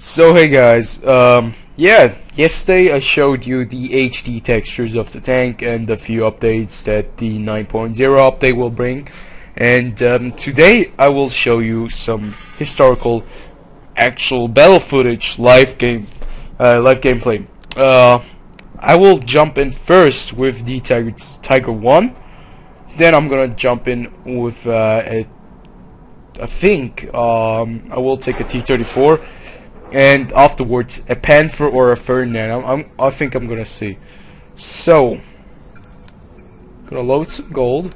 So hey guys, yeah, yesterday I showed you the HD textures of the tank and a few updates that the 9.0 update will bring, and today I will show you some historical, actual battle footage, live gameplay. I will jump in first with the Tiger 1, then I'm gonna jump in with I will take a T-34. And afterwards, a Panther or a Ferdinand. I think I'm gonna see. So, gonna load some gold.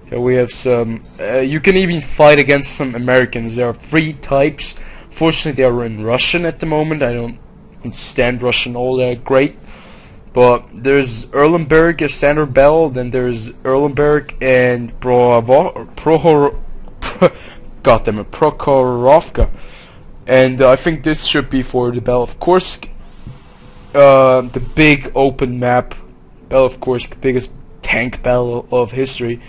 Okay, we have some. You can even fight against some Americans. There are 3 types. Fortunately, they are in Russian at the moment. I don't understand Russian all that great. But there's Erlenberg, a standard bell. Then there's Erlenberg and Prokhorovka. And I think this should be for the Battle of Kursk, the big open map Battle of Kursk, the biggest tank battle of history.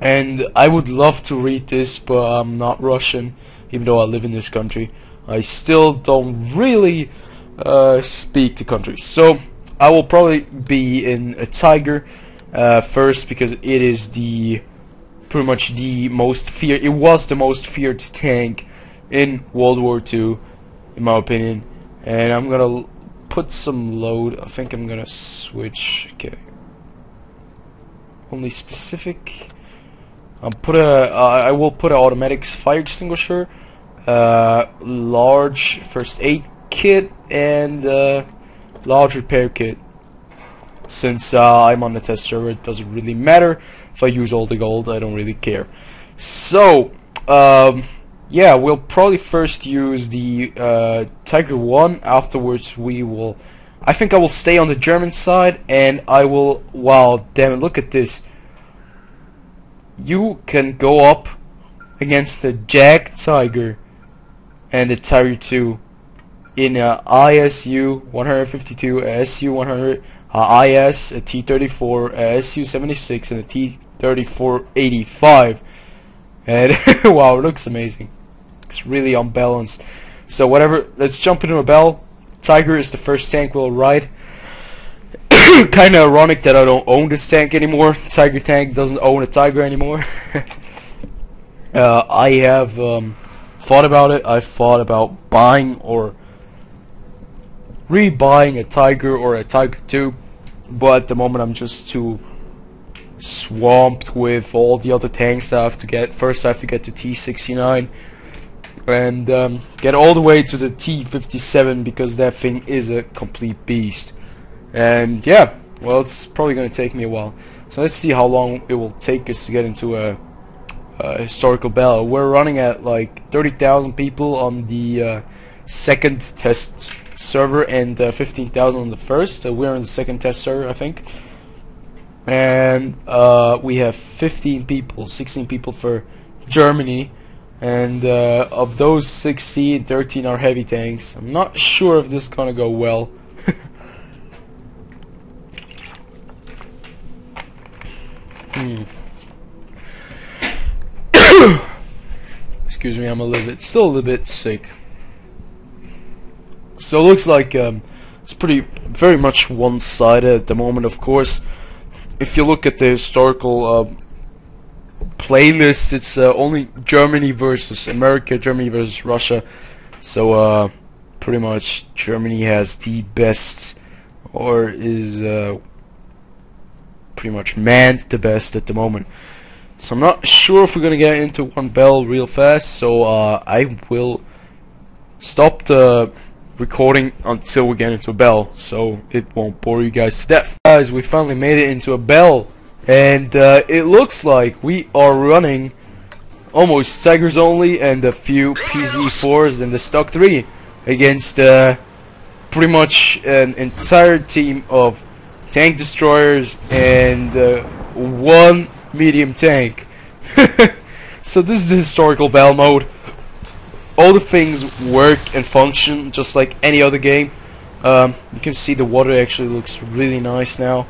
And I would love to read this, but I'm not Russian, even though I live in this country. I still don't really speak the country. So I will probably be in a Tiger first, because it is pretty much the most feared. It was the most feared tank in World War II, in my opinion. And I'm gonna put some load. I think I'm gonna switch. Okay, only specific. I will put an automatic fire extinguisher, large first aid kit, and large repair kit. Since I'm on the test server, it doesn't really matter if I use all the gold. I don't really care. So yeah, we'll probably first use the Tiger 1. Afterwards, I think I will stay on the German side, and I will. Wow, damn it! Look at this. You can go up against the Jag Tiger and the Tiger 2 in a ISU 152, a SU 100, a IS, a T-34, a SU 76, and a T-34 85. And wow, it looks amazing. It's really unbalanced. So whatever, let's jump into a bell. Tiger is the first tank we'll ride. Kinda ironic that I don't own this tank anymore. Tiger tank doesn't own a Tiger anymore. I have thought about it. I thought about buying or rebuying a Tiger or a Tiger 2, but at the moment I'm just too swamped with all the other tanks that I have to get. First I have to get the T69 and get all the way to the T57, because that thing is a complete beast. And yeah, well, it's probably going to take me a while. So let's see how long it will take us to get into a historical battle. We're running at like 30,000 people on the second test server and 15,000 on the first. We're on the second test server, I think. And we have 15 people, 16 people for Germany. And of those 16, 13 are heavy tanks. I'm not sure if this is gonna go well. Excuse me, I'm still a little bit sick. So it looks like it's very much one-sided at the moment. Of course, if you look at the historical playlist, it's only Germany versus America, Germany versus Russia. So pretty much Germany has the best, or is pretty much manned the best at the moment. So I'm not sure if we're gonna get into one bell real fast. So I will stop the recording until we get into a bell, so it won't bore you guys to death. Guys, we finally made it into a bell. And it looks like we are running almost Tigers only and a few PZ4s and the stock 3 against pretty much an entire team of tank destroyers and 1 medium tank. So this is the historical battle mode. All the things work and function just like any other game. You can see the water actually looks really nice now.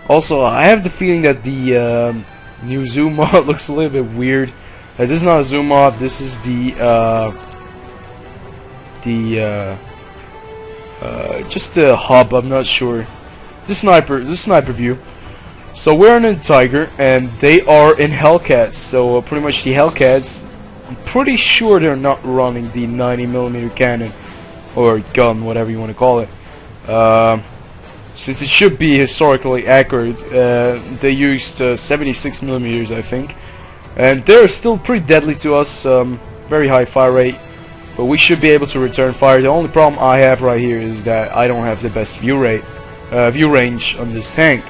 Also, I have the feeling that the new zoom mod looks a little bit weird. This is not a zoom mod. This is the the just the hub. I'm not sure. The sniper view. So we're in a Tiger, and they are in Hellcats. So pretty much the Hellcats, I'm pretty sure they're not running the 90mm cannon or gun, whatever you want to call it. Since it should be historically accurate, they used 76mm, I think, and they're still pretty deadly to us. Very high fire rate, but we should be able to return fire. The only problem I have right here is that I don't have the best view range on this tank.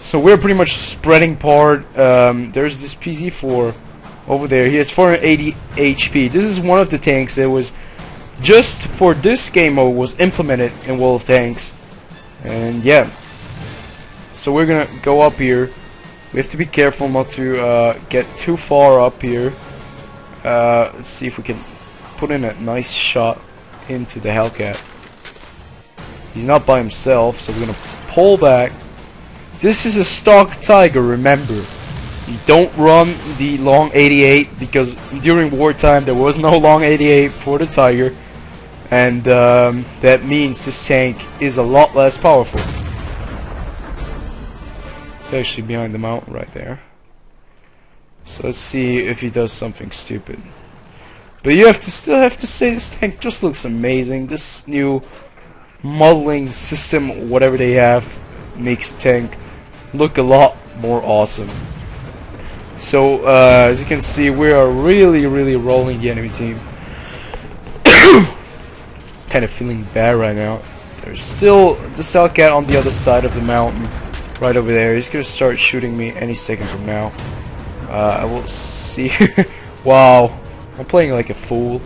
So we're pretty much spreading apart. There's this PZ4 over there. He has 480 HP. This is one of the tanks that was just for this game mode was implemented in World of Tanks. And yeah, so we're gonna go up here. We have to be careful not to get too far up here. Let's see if we can put in a nice shot into the Hellcat. He's not by himself, so we're gonna pull back. This is a stock Tiger, remember. You don't run the long 88 because during wartime there was no long 88 for the Tiger, and that means this tank is a lot less powerful. It's actually behind the mountain right there. So let's see if he does something stupid. But you still have to say this tank just looks amazing. This new modeling system, whatever they have, makes the tank look a lot more awesome. So as you can see, we are really rolling the enemy team. Kind of feeling bad right now. There's still the Hellcat on the other side of the mountain, right over there. He's gonna start shooting me any second from now. I will see. Wow, I'm playing like a fool.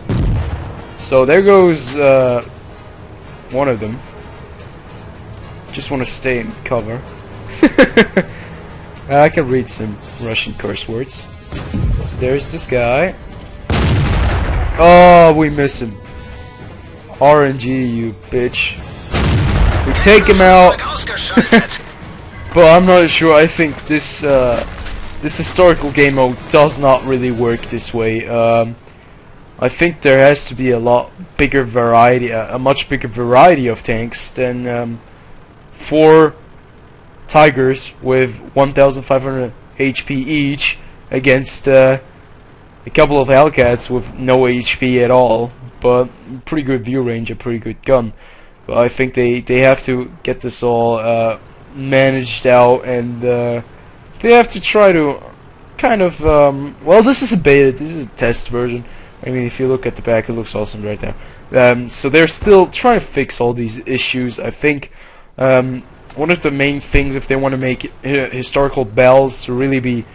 So there goes one of them. Just want to stay in cover. I can read some Russian curse words. So there's this guy. Oh, we miss him. RNG, you bitch. We take him out. But I'm not sure. I think this this historical game mode does not really work this way. I think there has to be a lot bigger variety, a much bigger variety of tanks than 4 Tigers with 1,500 HP each against a couple of Hellcats with no HP at all, but pretty good view range, a pretty good gun. But I think they have to get this all managed out, and they have to try to kind of well, this is a beta, this is a test version. I mean, if you look at the back, it looks awesome right now. So they're still trying to fix all these issues. I think one of the main things, if they want to make historical bells to really be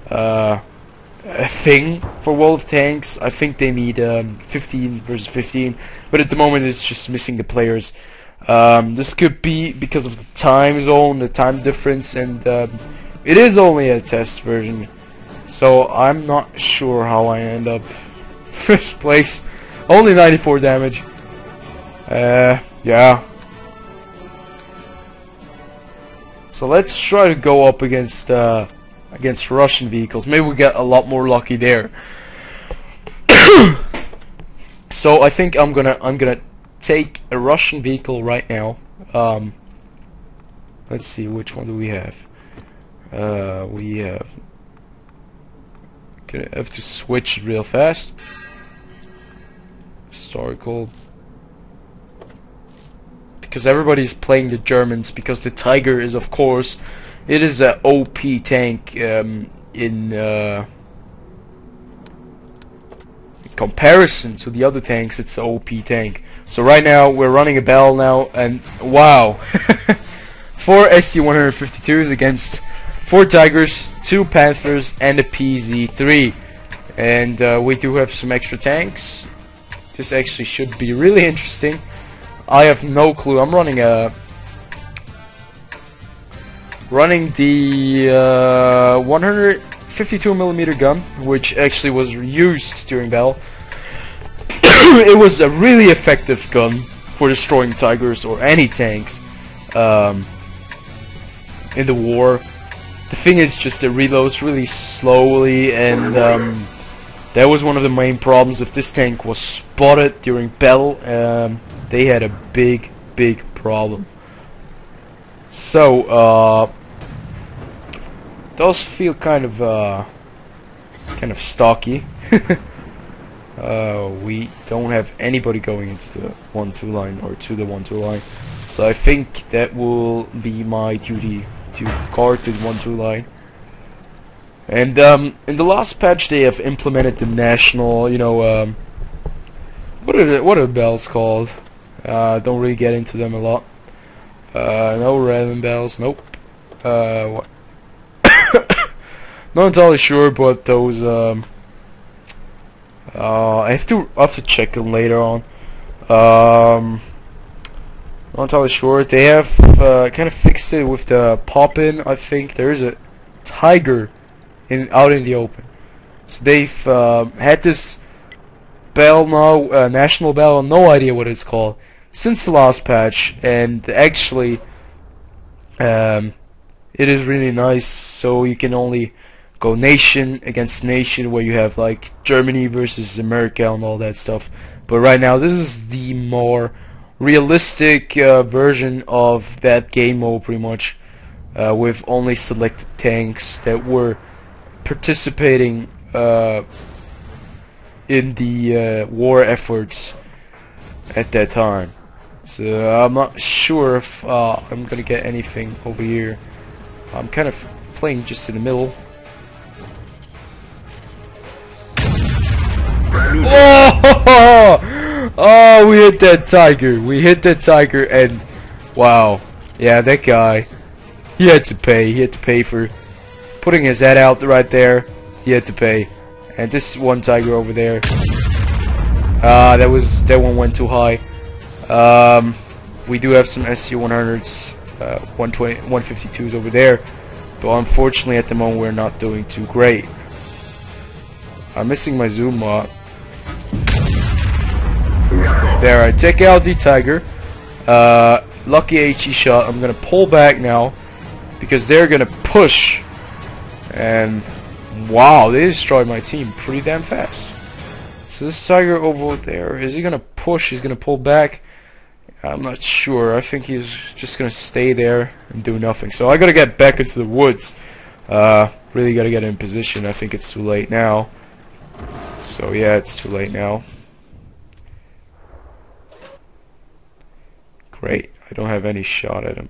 a thing for World of Tanks, I think they need 15 versus 15. But at the moment, it's just missing the players. This could be because of the time zone, the time difference, and it is only a test version. So I'm not sure how I end up first place. Only 94 damage. Yeah. So let's try to go up against Russian vehicles. Maybe we get a lot more lucky there. So I think I'm gonna take a Russian vehicle right now. Let's see, which one do we have? We have. Gonna have to switch real fast. Historical. Because everybody's playing the Germans, because the Tiger is, of course, it is a OP tank in comparison to the other tanks. It's an OP tank. So right now we're running a bell now, and wow, 4 ST-152s against 4 Tigers, 2 Panthers, and a PZ-3. And we do have some extra tanks. This actually should be really interesting. I have no clue. I'm running the 152mm gun, which actually was used during battle. It was a really effective gun for destroying Tigers or any tanks in the war. The thing is, just it reloads really slowly, and That was one of the main problems. If this tank was spotted during battle, they had a big problem. So those feel kind of stocky. We don't have anybody going into the 1-2 line, or to the 1-2 line, so I think that will be my duty to guard the 1-2 line. And in the last patch they have implemented the national, you know, what are the bells called? Don't really get into them a lot. No random bells, nope. What? Not entirely sure, but those I have to check them later on. Not entirely sure. They have kind of fixed it with the pop-in. I think there is a tiger out in the open. So they've had this bell now, national bell, no idea what it's called, since the last patch, and actually it is really nice. So you can only go nation against nation, where you have like Germany versus America and all that stuff. But right now this is the more realistic version of that game mode, pretty much, with only selected tanks that were participating in the war efforts at that time. So I'm not sure if I'm gonna get anything over here. I'm kind of playing just in the middle. Oh! Oh, we hit that tiger. We hit that tiger, and wow, yeah, that guy, he had to pay. He had to pay for putting his head out right there. He had to pay. And this one tiger over there, that one went too high. We do have some SC-100s, 120, 152s over there, but unfortunately at the moment we're not doing too great. I'm missing my zoom mod. There, I take out the tiger. Lucky HE shot. I'm gonna pull back now because they're gonna push, and wow, they destroyed my team pretty damn fast. So this tiger over there, is he gonna push? He's gonna pull back. I'm not sure. I think he's just gonna stay there and do nothing. So I gotta get back into the woods. Really gotta get in position. I think it's too late now. So yeah, it's too late now. Great. I don't have any shot at him.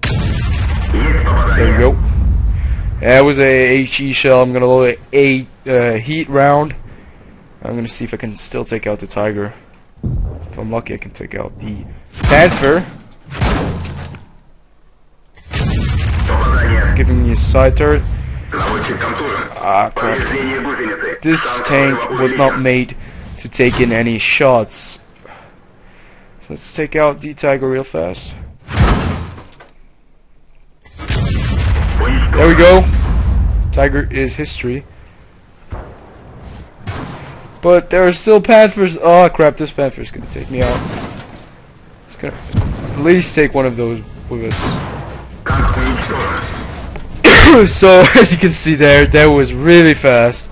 There we go. That was a HE shell. I'm gonna load a heat round. I'm gonna see if I can still take out the tiger. If I'm lucky, I can take out the panther. It's giving me a side turret. Ah, crap. This tank was not made to take in any shots. So let's take out the tiger real fast. There we go. Tiger is history. But there are still panthers. Oh crap, this panther's gonna take me out. It's gonna at least take one of those with us. So as you can see there, that was really fast.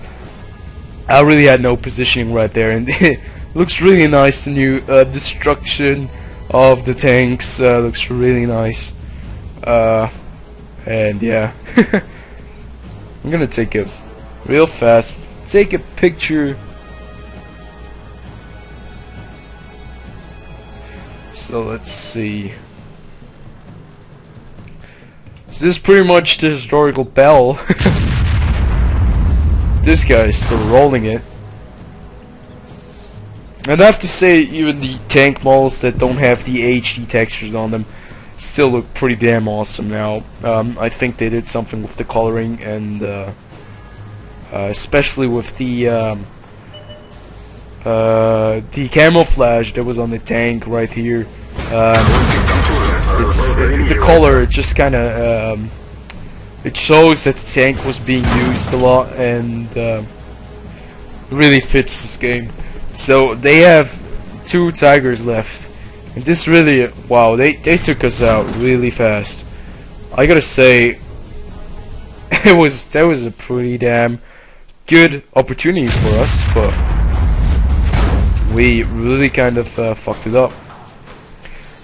I really had no positioning right there, and it looks really nice. The new destruction of the tanks looks really nice. And yeah, I'm gonna take it real fast. Take a picture. So let's see. So this is pretty much the historical bell. This guy is still rolling it. And I have to say, even the tank models that don't have the HD textures on them still look pretty damn awesome now. I think they did something with the coloring, and especially with the camouflage that was on the tank right here. It's the color. It just kind of it shows that the tank was being used a lot, and really fits this game. So they have 2 tigers left, and this really, wow, they took us out really fast. I gotta say, that was a pretty damn good opportunity for us, but we really kind of fucked it up.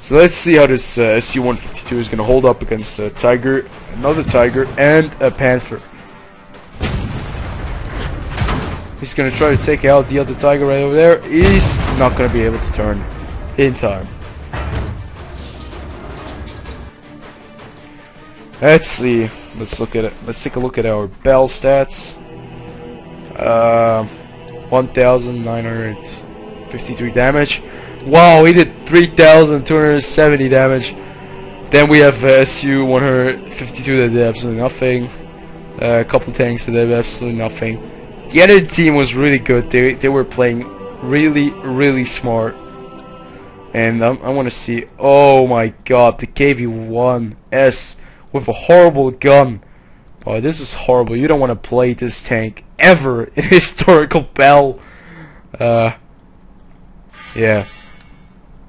So let's see how this SU-152 is going to hold up against a tiger, another tiger, and a panther. He's going to try to take out the other tiger right over there. He's not going to be able to turn in time. Let's see. Let's look at it. Let's take a look at our bell stats. 1,953 damage. Wow, he did 3,270 damage. Then we have SU-152 that did absolutely nothing. A couple tanks that did absolutely nothing. The other team was really good. They were playing really smart. And I want to see. Oh my God, the KV-1S with a horrible gun. Boy, this is horrible. You don't want to play this tank ever in historical Bell. Yeah.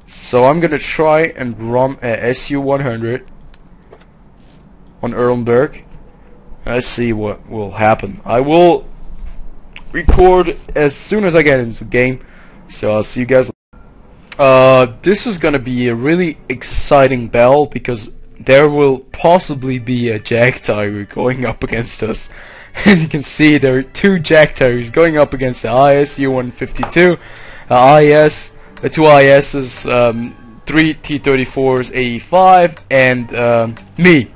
So I'm gonna try and run a SU-100 on Erlenberg. Let's see what will happen. I will record as soon as I get into the game. So I'll see you guys. This is gonna be a really exciting battle because there will possibly be a Jack Tiger going up against us. As you can see, there are two Jack Tigers going up against the ISU-152, IS, two ISs, 3 T-34s, 85, and me.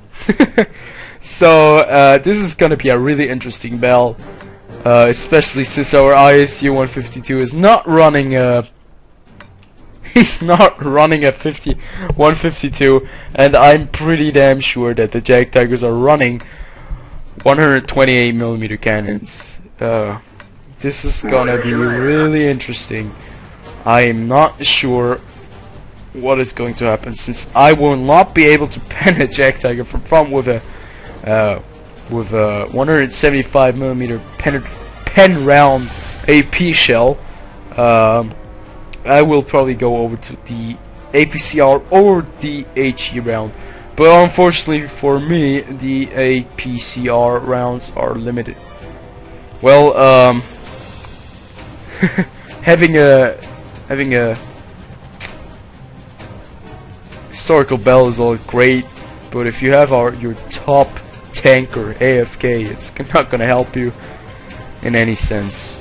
So this is gonna be a really interesting battle, especially since our ISU-152 is not running a. He's not running a 152, and I'm pretty damn sure that the Jack Tigers are running 128mm cannons. This is gonna be really interesting. I am not sure what is going to happen, since I will not be able to pen a Jack Tiger from front with a 175mm pen round AP shell. I will probably go over to the APCR or the HE round, but unfortunately for me, the APCR rounds are limited. Well, having a historical bell is all great, but if you have your top tanker AFK, it's not gonna help you in any sense.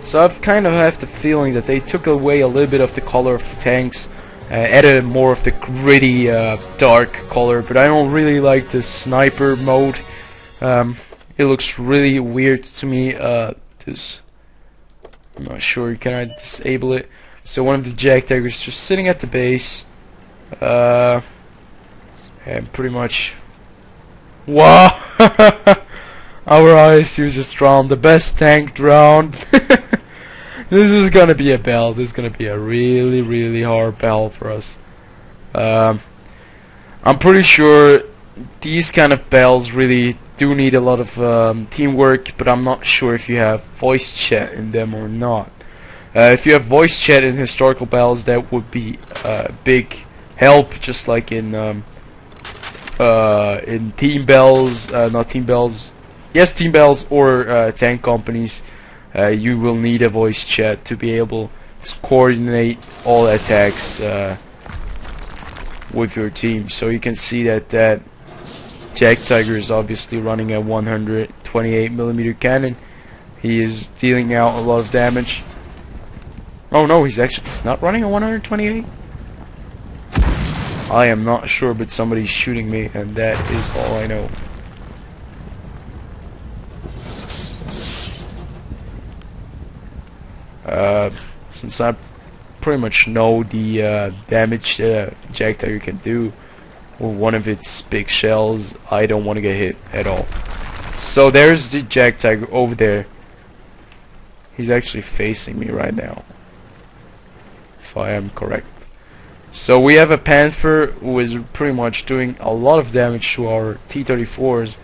So I've kind of have the feeling that they took away a little bit of the color of the tanks, added more of the gritty, dark color, but I don't really like the sniper mode. It looks really weird to me. I'm not sure, can I disable it? So one of the Jack Tigers just sitting at the base, and pretty much, wow! Our ISU just round the best tanked round. This is gonna be a battle. This is gonna be a really hard battle for us. I'm pretty sure these kind of battles really do need a lot of teamwork, but I'm not sure if you have voice chat in them or not. If you have voice chat in historical battles, that would be a big help, just like in team bells, not team bells. Yes, team bells or tank companies. You will need a voice chat to be able to coordinate all attacks with your team. So you can see that Jack Tiger is obviously running a 128mm cannon. He is dealing out a lot of damage. Oh no, he's not running a 128. I am not sure, but somebody's shooting me, and that is all I know. Since I pretty much know the damage Jack Tiger can do with one of its big shells, I don't want to get hit at all. So there's the Jack Tiger over there. He's actually facing me right now, if I am correct. So we have a Panther who is pretty much doing a lot of damage to our T-34s.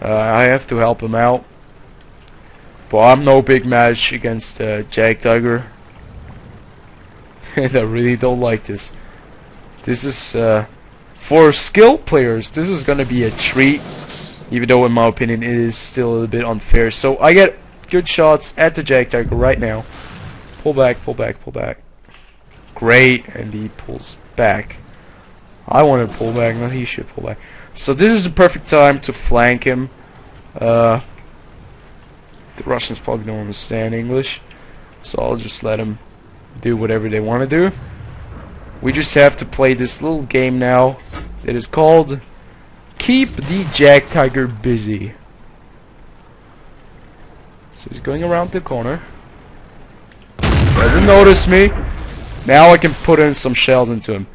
I have to help him out. But I'm no big match against Jack Tiger. And I really don't like this. This is for skill players. This is gonna be a treat. even though in my opinion it is still a little bit unfair. So I get good shots at the Jag Tiger right now. Pull back, pull back, pull back. Great, and he pulls back. I want to pull back, no, he should pull back. So this is the perfect time to flank him. The Russians probably don't understand English, so I'll just let them do whatever they want to do. We just have to play this little game now. It is called Keep the Jag Tiger Busy. So he's going around the corner. Doesn't notice me. Now I can put in some shells into him.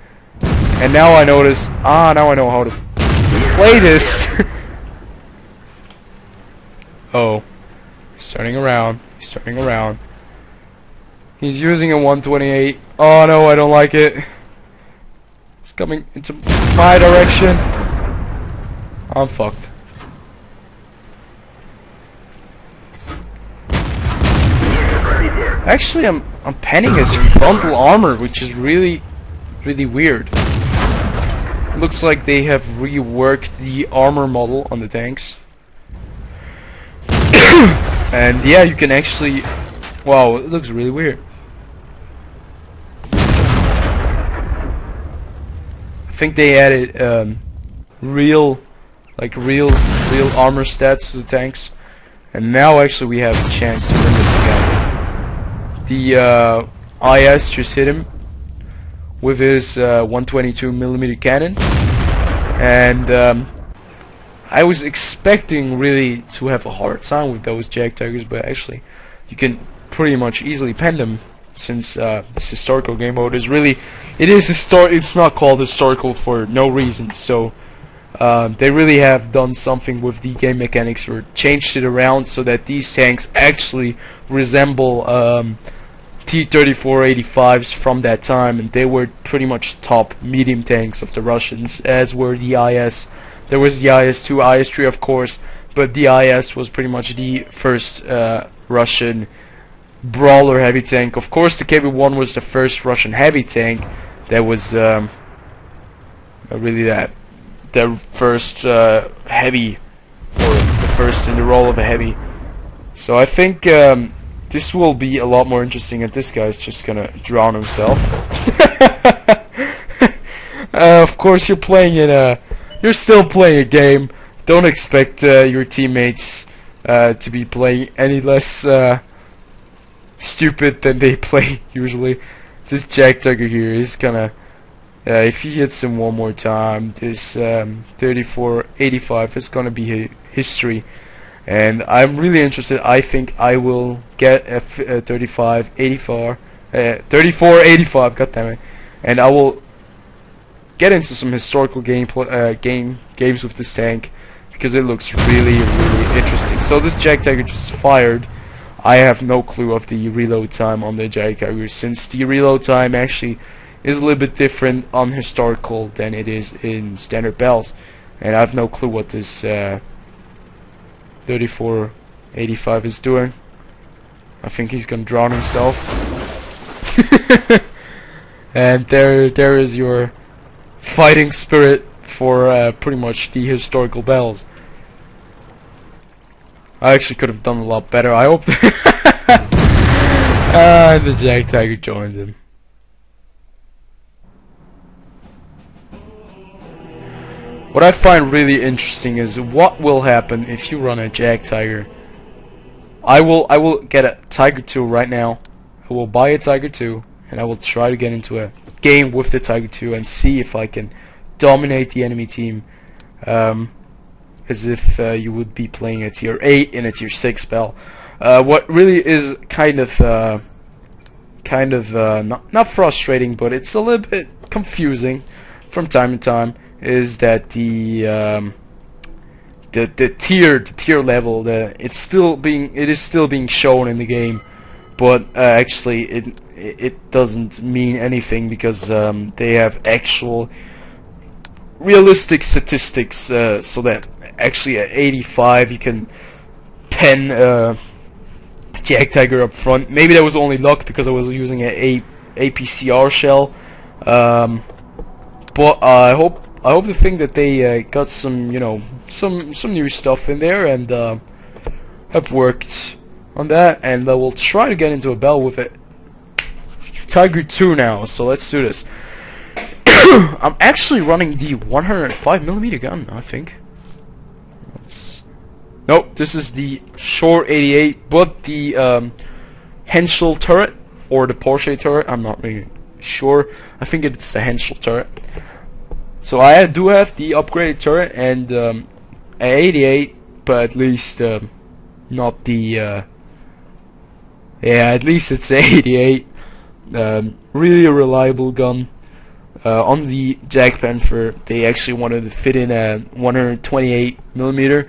And now I notice, now I know how to play this. Oh. He's turning around. He's turning around. He's using a 128. Oh no, I don't like it. It's coming into my direction. I'm fucked. Actually, I'm penning his frontal armor, which is really weird. Looks like they have reworked the armor model on the tanks. And yeah, you can actually... Wow, it looks really weird. I think they added real armor stats to the tanks. And now actually we have a chance to win this again. The IS just hit him with his 122mm cannon, and I was expecting really to have a hard time with those Jag Tigers, but actually you can pretty much easily pen them, since this historical game mode is really, it's not called historical for no reason. So they really have done something with the game mechanics, or changed it around so that these tanks actually resemble T-34-85s from that time, and they were pretty much top medium tanks of the Russians, as were the IS. There was the IS-2, IS-3 of course, but the IS was pretty much the first Russian brawler heavy tank. Of course the KB-1 was the first Russian heavy tank that was really the first heavy, or the first in the role of a heavy. So I think this will be a lot more interesting, and this guy's just gonna drown himself. Of course, you're still playing a game. Don't expect your teammates to be playing any less stupid than they play usually. This Jag Tiger here is gonna, if he hits him one more time, this 34-85 is gonna be history. And I'm really interested. I think I will get a 34-85, goddammit, and I will get into some historical games with this tank, because it looks really interesting. So this Jag Tiger just fired. I have no clue of the reload time on the Jag Tiger, since the reload time actually is a little bit different on historical than it is in standard bells, and I have no clue what this 34-85 is doing. I think he's gonna drown himself. And there is your fighting spirit for pretty much the historical bells. I actually could have done a lot better. I hope. And the Jag Tiger joined him. What I find really interesting is what will happen if you run a Jag Tiger. I will get a Tiger 2 right now. I will buy a Tiger 2, and I will try to get into a game with the Tiger 2 and see if I can dominate the enemy team, as if you would be playing a tier 8 in a tier 6 spell. What really is kind of not frustrating, but it's a little bit confusing from time to time, is that the tier level, it is still being shown in the game, but actually it doesn't mean anything, because they have actual realistic statistics, so that actually at 85 you can pen Jag Tiger up front. Maybe that was only luck, because I was using an APCR shell, but I hope I hope to think that they got some, you know, some new stuff in there, and have worked on that, and we'll try to get into a bell with it. Tiger 2 now, so let's do this. I'm actually running the 105mm gun, I think. Nope, this is the Shore 88, but the Henschel turret, or the Porsche turret, I'm not really sure. I think it's the Henschel turret. So I do have the upgraded turret and an 88, but at least not the yeah, at least it's 88. Really a reliable gun. On the Jag Panther, they actually wanted to fit in a 128mm,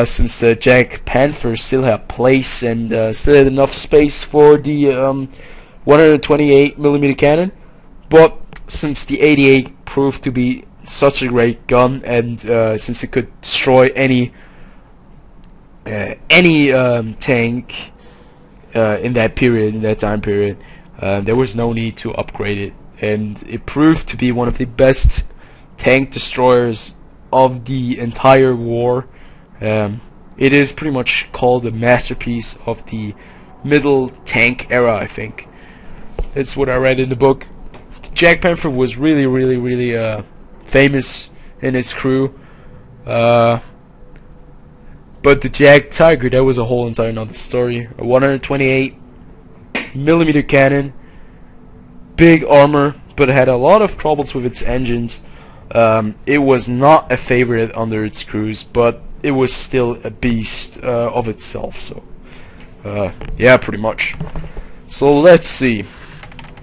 since the Jag Panther still had place and still had enough space for the 128mm cannon. But since the 88 proved to be such a great gun, and since it could destroy any tank in that period, in that time period, there was no need to upgrade it, and it proved to be one of the best tank destroyers of the entire war. It is pretty much called a masterpiece of the middle tank era, I think. That's what I read in the book. The Jag Panther was really famous in its crew. But the Jag Tiger, that was a whole entire another story. A 128mm cannon, big armor, but it had a lot of troubles with its engines. It was not a favorite under its crews, but it was still a beast of itself. So yeah, pretty much. So let's see.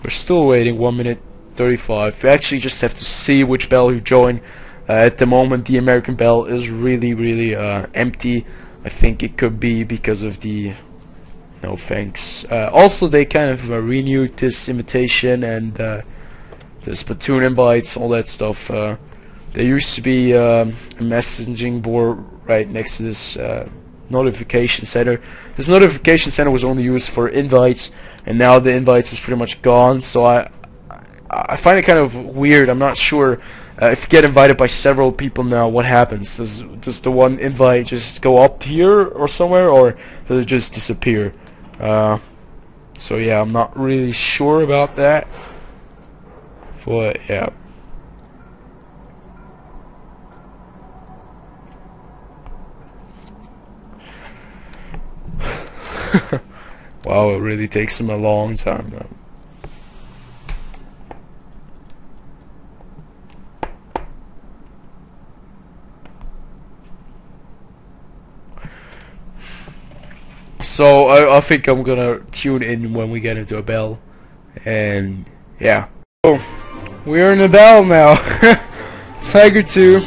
We're still waiting, 1 minute 35. We actually just have to see which bell you join. At the moment, the American bell is really empty. I think it could be because of the no thanks. Also, they kind of renewed this invitation and this platoon invites, all that stuff. There used to be a messaging board right next to this notification center. This notification center was only used for invites, and now the invites is pretty much gone. So I find it kind of weird. I'm not sure if you get invited by several people now, what happens? Does the one invite just go up here or somewhere, or does it just disappear? So yeah, I'm not really sure about that. But yeah. Wow, it really takes them a long time now. So I think I'm gonna tune in when we get into a bell, and yeah. Oh, we're in a bell now. Tiger 2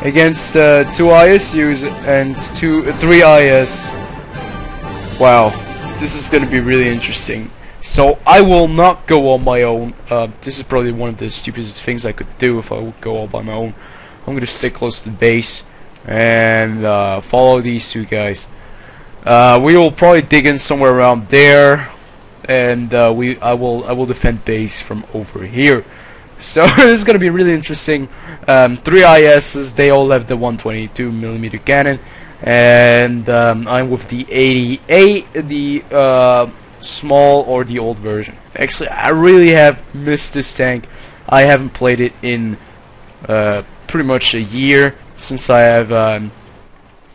against 2 ISUs and 3 IS. Wow, this is gonna be really interesting. So I will not go on my own. This is probably one of the stupidest things I could do if I would go all by my own. I'm gonna stay close to the base and follow these 2 guys. We will probably dig in somewhere around there, and I will defend base from over here. So this is gonna be really interesting. 3 ISs, they all have the 122mm cannon, and I'm with the 88, the small or the old version. Actually, I really have missed this tank. I haven't played it in pretty much a year since I have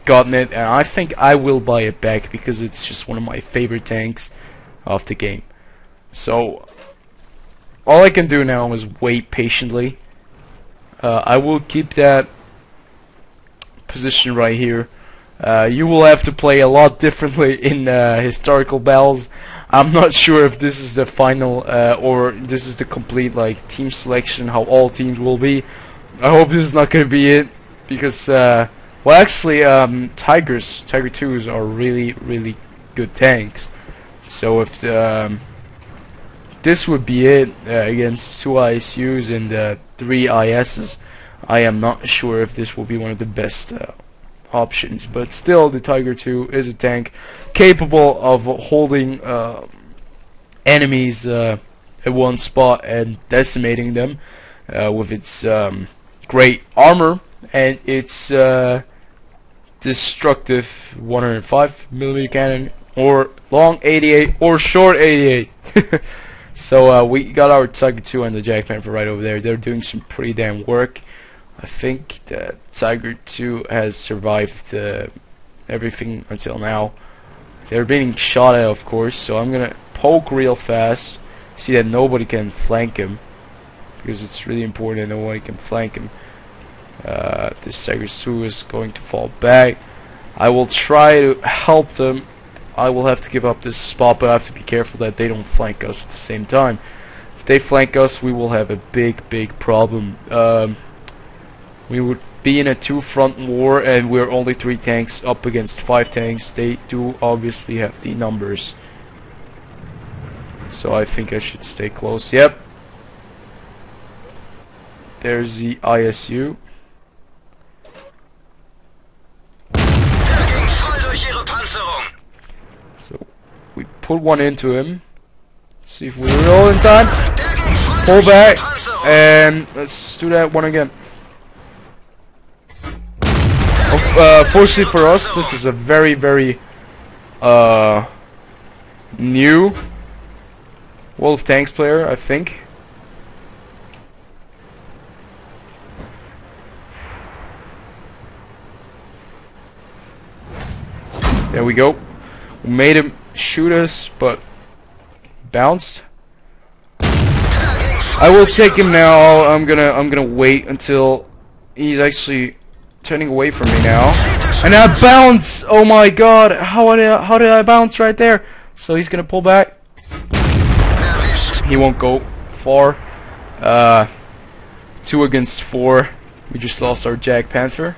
gotten it, and I think I will buy it back because it's just one of my favorite tanks of the game. So all I can do now is wait patiently. I will keep that position right here. You will have to play a lot differently in historical battles. I'm not sure if this is the final or this is the complete like team selection, how all teams will be. I hope this is not going to be it, because well, actually, Tiger 2s are really good tanks. So if this would be it against 2 ISUs and 3 ISs, I am not sure if this will be one of the best options. But still, the Tiger 2 is a tank capable of holding enemies at one spot and decimating them with its great armor, and it's destructive 105mm cannon, or long 88, or short 88. So we got our Tiger 2 and the Jack Panther right over there. They're doing some pretty damn work. I think that Tiger 2 has survived everything until now. They're being shot at, of course, so I'm gonna poke real fast, see that nobody can flank him, because it's really important that nobody can flank him. This Tiger 2 is going to fall back. I will try to help them. I will have to give up this spot, but I have to be careful that they don't flank us at the same time. If they flank us, we will have a big problem. We would be in a two-front war, and we're only 3 tanks up against 5 tanks. They do obviously have the numbers, so I think I should stay close. Yep, there's the ISU. So we put one into him. See if we roll in time. Pull back, and let's do that one again. Fortunately for us, this is a very new World of Tanks player, I think. There we go. We made him shoot us, but bounced. I will take him now. I'm gonna wait until he's actually turning away from me now. And I bounce! Oh my god! How did I bounce right there? So he's gonna pull back. He won't go far. 2 against 4. We just lost our Jack Panther.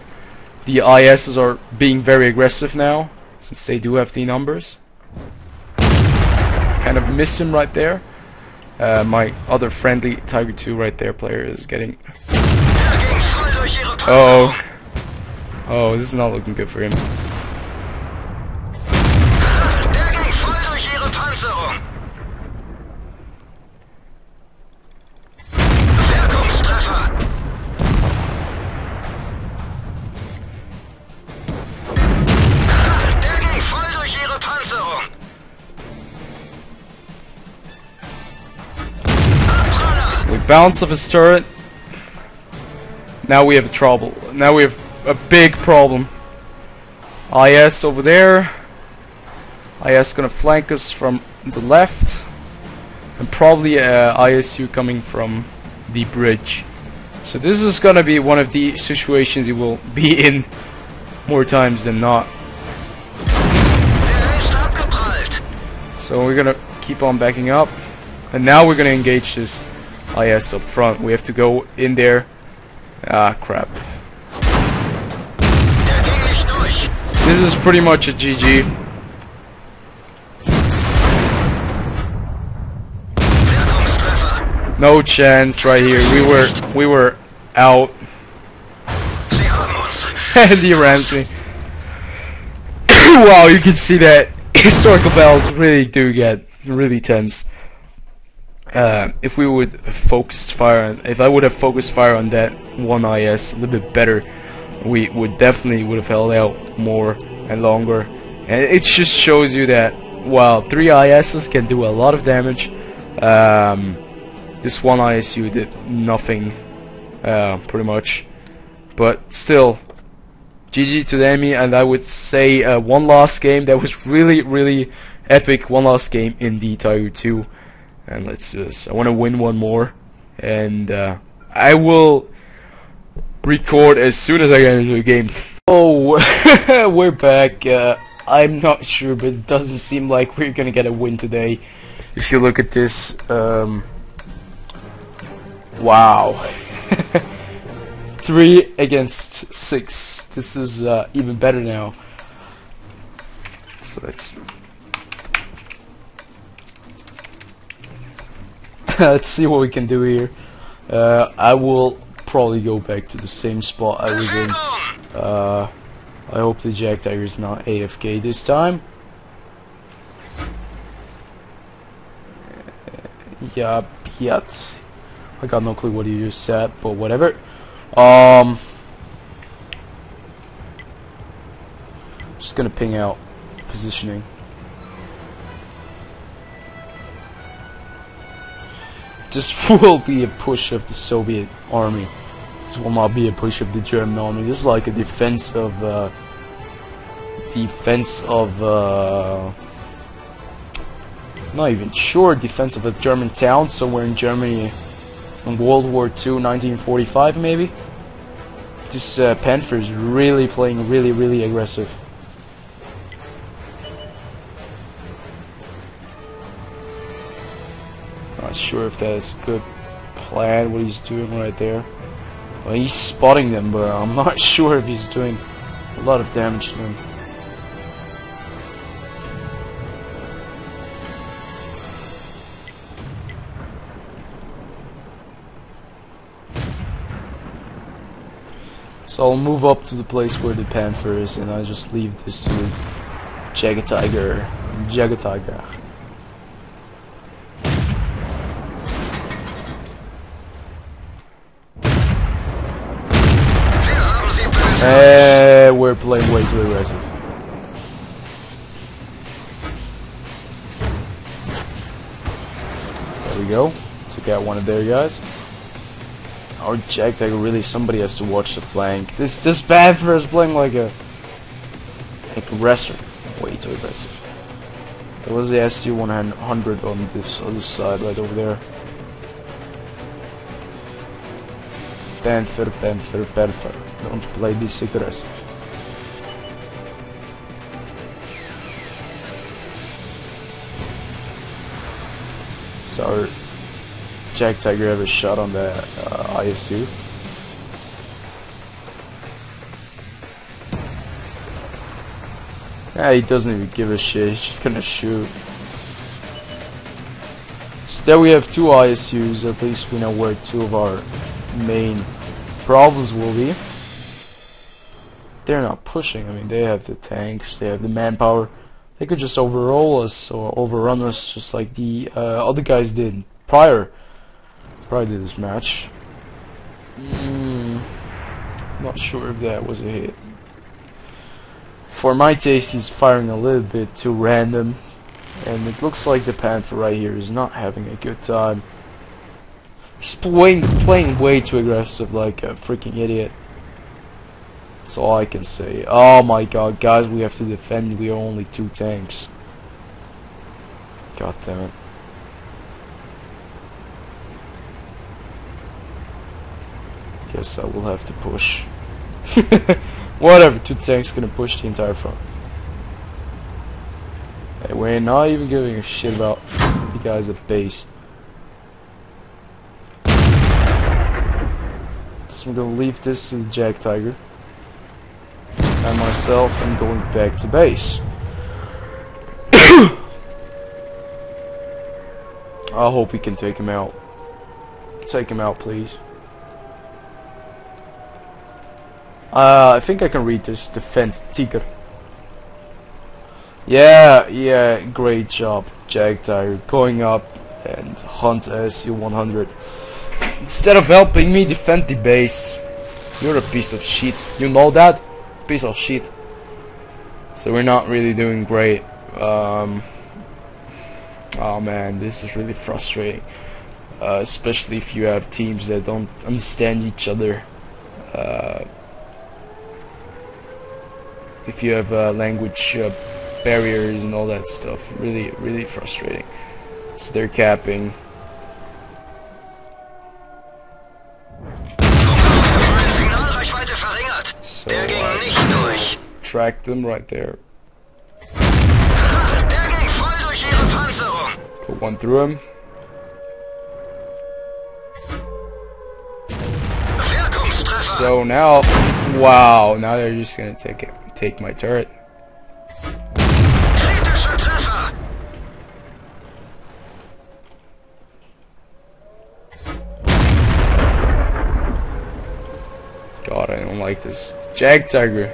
The ISs are being very aggressive now, since they do have the numbers. Kind of miss him right there. My other friendly Tiger 2 right there player is getting... Oh, this is not looking good for him. We bounce off his turret. Now we have trouble. Now we have a big problem. IS over there. IS gonna flank us from the left, and probably ISU coming from the bridge. So this is gonna be one of the situations you will be in more times than not. So we're gonna keep on backing up, and now we're gonna engage this IS up front. We have to go in there. Ah, crap. This is pretty much a GG. No chance right here. We were out. And he rams me. Wow, you can see that historical battles really do get really tense. If we would have focused fire, if I would have focused fire on that one IS a little bit better, we would have held out more and longer. And it just shows you that while 3 ISs can do a lot of damage, this one ISU did nothing, pretty much. But still, GG to the enemy, and I would say one last game that was really epic. One last game in the Tiger 2. And let's do this. I want to win one more, and I will record as soon as I get into the game. Oh, we're back. I'm not sure, but it doesn't seem like we're gonna get a win today. If you look at this, wow, 3 against 6. This is even better now. So let's see what we can do here. I will probably go back to the same spot I was in. I hope the Jack Tiger is not AFK this time. Yeah, I got no clue what he just said, but whatever. Just gonna ping out positioning. This will be a push of the Soviet army. This will not be a push of the German army. This is like a defense of not even sure, defense of a German town somewhere in Germany in World War II, 1945 maybe. This Panther is really playing really aggressive. Not sure if that's a good plan what he's doing right there. Well, he's spotting them, but I'm not sure if he's doing a lot of damage to them. So I'll move up to the place where the Panther is, and I'll just leave this to Jagdtiger. We're playing way too aggressive. There we go. Took out one of their guys. Our Jagdtiger, really, somebody has to watch the flank. This Panther is playing like a aggressor. Way too aggressive. There was the SC-100 on this other side right over there. Panther. Don't play this aggressive. So our Jagdtiger have a shot on the ISU. Yeah, he doesn't even give a shit. He's just gonna shoot. So there we have two ISUs. At least we know where two of our main problems will be. They're not pushing. I mean, they have the tanks, they have the manpower. They could just overroll us or overrun us, just like the other guys did prior to this match. Not sure if that was a hit. For my taste, he's firing a little bit too random, and it looks like the Panther right here is not having a good time. He's playing way too aggressive, like a freaking idiot. That's all I can say. Oh my god, guys, we have to defend. We are only two tanks. God damn it. Guess I will have to push. Whatever, two tanks gonna push the entire front. Hey, we're not even giving a shit about the guys at base. So I'm gonna leave this to the Jagdtiger. And myself, I'm going back to base. I hope we can take him out. Take him out, please. I think I can read this. Defend Tiger. Yeah, great job, Jagdtiger. Going up and hunt SU-100. Instead of helping me defend the base. You're a piece of shit. You know that? Piece of shit. So we're not really doing great. Oh man, this is really frustrating. Especially if you have teams that don't understand each other. If you have language barriers and all that stuff. Really frustrating. So they're capping. So I tracked them right there. Put one through him. So now, wow, now they're just gonna take my turret. God, I don't like this. Jagdtiger,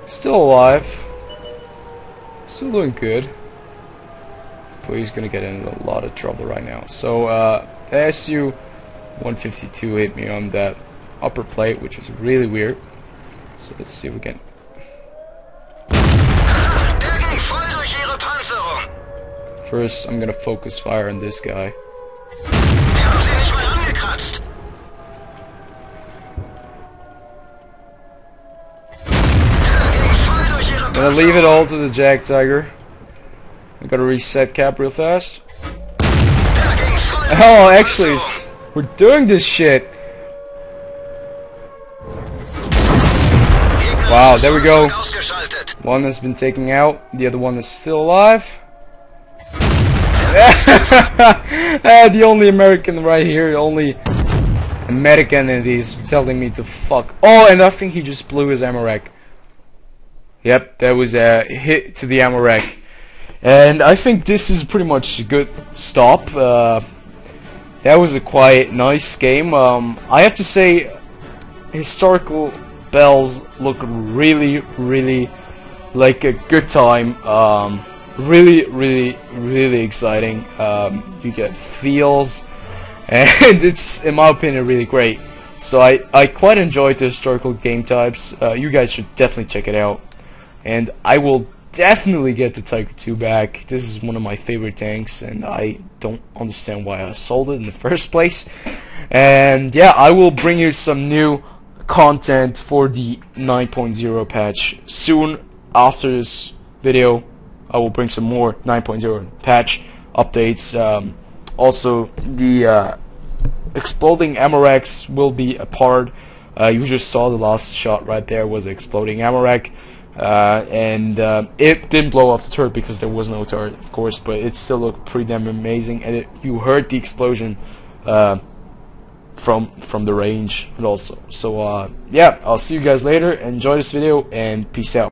still alive, still doing good, but he's gonna get in a lot of trouble right now. So SU-152 hit me on that upper plate, which is really weird. So let's see if we can. First, I'm gonna focus fire on this guy. I'm gonna leave it all to the Jag Tiger. I gotta reset cap real fast. Oh, actually, we're doing this shit. Wow, there we go. One has been taken out, the other one is still alive. The only American right here, the only American, and he's telling me to fuck. Oh, and I think he just blew his ammo rack. Yep, that was a hit to the ammo rack. And I think this is pretty much a good stop. That was a quite nice game. I have to say, historical bells look really, really like a good time. Really exciting. You get feels, and it's, in my opinion, really great. So I quite enjoyed the historical game types. You guys should definitely check it out, and I will definitely get the Tiger II back. This is one of my favorite tanks, and I don't understand why I sold it in the first place. And yeah, I will bring you some new content for the 9.0 patch soon. After this video, I will bring some more 9.0 patch updates. Also, the exploding ammo racks will be a part. You just saw the last shot right there was exploding ammo rack. And it didn't blow off the turret because there was no turret, of course, but it still looked pretty damn amazing, and you heard the explosion from the range and also. So yeah, I'll see you guys later. Enjoy this video and peace out.